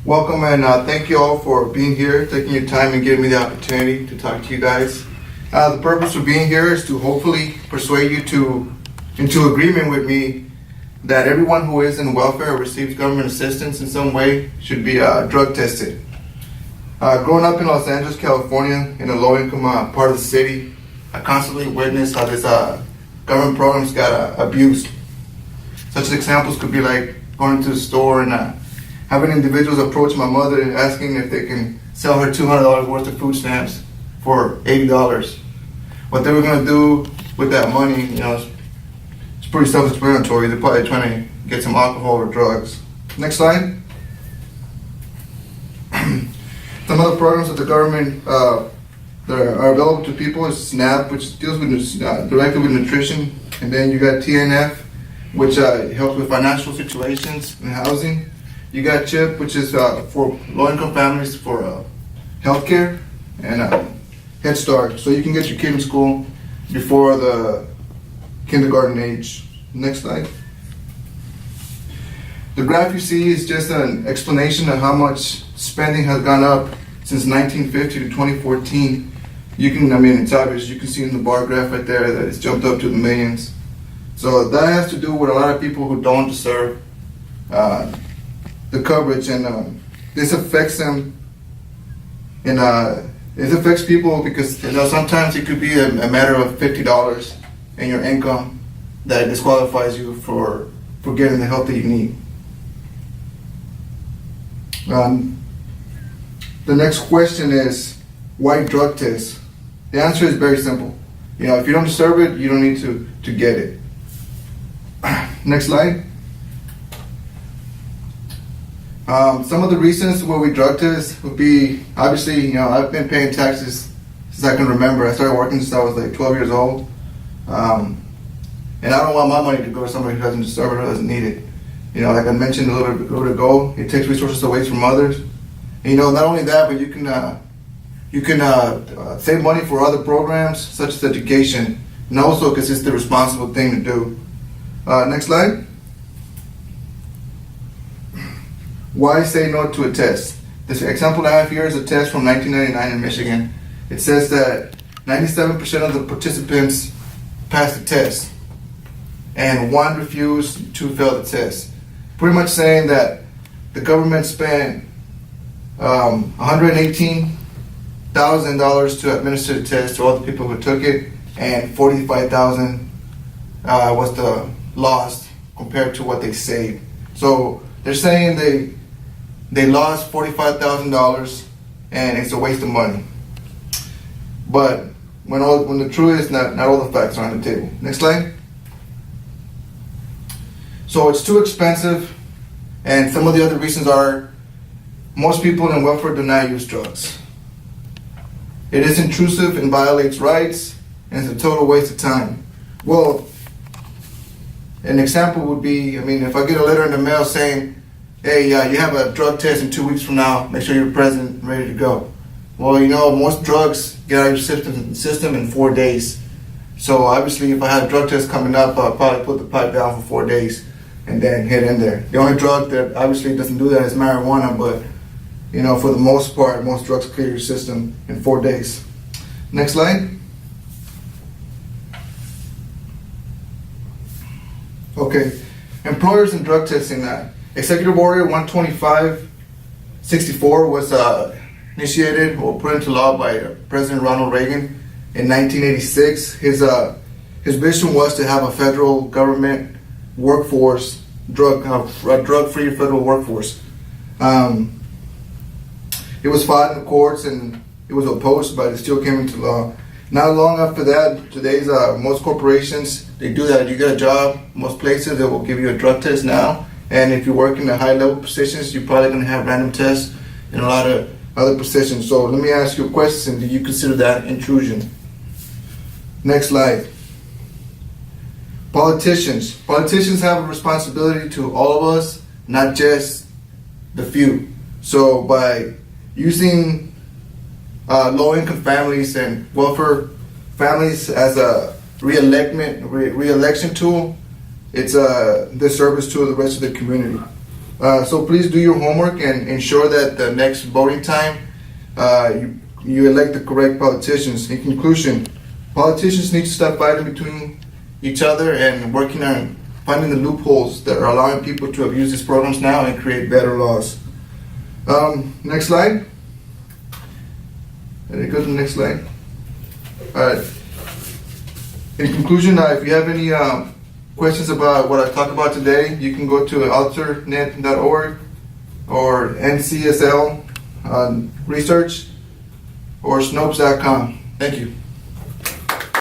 Welcome and thank you all for being here, taking your time and giving me the opportunity to talk to you guys. The purpose of being here is to hopefully persuade you into agreement with me that everyone who is in welfare or receives government assistance in some way should be drug tested. Growing up in Los Angeles, California, in a low-income part of the city, I constantly witnessed how this government programs got abused. Such examples could be like going to the store and having individuals approach my mother asking if they can sell her $200 worth of food stamps for $80. What they were going to do with that money, it's pretty self-explanatory. They're probably trying to get some alcohol or drugs. Next slide. Some other programs that the government that are available to people is SNAP, which deals with directly with nutrition, and then you got TNF, which helps with financial situations and housing. You got CHIP, which is for low-income families for healthcare, and Head Start, so you can get your kid in school before the kindergarten age. Next slide. The graph you see is just an explanation of how much spending has gone up since 1950 to 2014. It's obvious. You can see in the bar graph right there that it's jumped up to the millions. So that has to do with a lot of people who don't deserve the coverage, and this affects them. And it affects people because sometimes it could be a matter of $50 in your income that disqualifies you for getting the help that you need. The next question is, why drug tests? The answer is very simple. If you don't deserve it, you don't need to get it. Next slide. Some of the reasons why we drug test would be, obviously, I've been paying taxes since I can remember. I started working since I was like 12 years old. And I don't want my money to go to somebody who doesn't deserve it or doesn't need it. Like I mentioned a little bit ago, it takes resources away from others. And, not only that, but you can save money for other programs such as education, and also because it's the responsible thing to do. Next slide. Why say no to a test? This example I have here is a test from 1999 in Michigan. It says that 97% of the participants passed the test, and 1 refused to fail the test. Pretty much saying that the government spent $118,000 to administer the test to all the people who took it, and $45,000 was the loss compared to what they saved. So they're saying they lost $45,000 and it's a waste of money. But when the truth is, not all the facts are on the table. Next slide. So it's too expensive, and some of the other reasons are most people in welfare do not use drugs. It is intrusive and violates rights, and it's a total waste of time. Well, an example would be, if I get a letter in the mail saying, hey, you have a drug test in 2 weeks from now, make sure you're present and ready to go. Well, most drugs get out of your system in 4 days. So obviously, if I had a drug test coming up, I'll probably put the pipe down for 4 days and then hit in there. The only drug that obviously doesn't do that is marijuana, but for the most part, most drugs clear your system in 4 days. Next slide. Okay, employers and drug testing. Executive Order 125/64 was initiated or put into law by President Ronald Reagan in 1986. His vision was to have a federal government workforce, drug-free federal workforce. It was fought in the courts and it was opposed, but it still came into law. Not long after that, today's most corporations, they do that. You get a job, most places they will give you a drug test now. And if you work in the high-level positions, you're probably going to have random tests in a lot of other positions. So let me ask you a question. Do you consider that intrusion? Next slide. Politicians. Politicians have a responsibility to all of us, not just the few. So by using low-income families and welfare families as a re-election tool, it's a disservice to the rest of the community. So please do your homework and ensure that the next voting time you elect the correct politicians. In conclusion, politicians need to stop fighting between each other and working on finding the loopholes that are allowing people to abuse these programs now and create better laws. Next slide. And it goes to the next slide. Alright. In conclusion, if you have any questions about what I talked about today, you can go to alternate.org or NCSL research or Snopes.com. Thank you.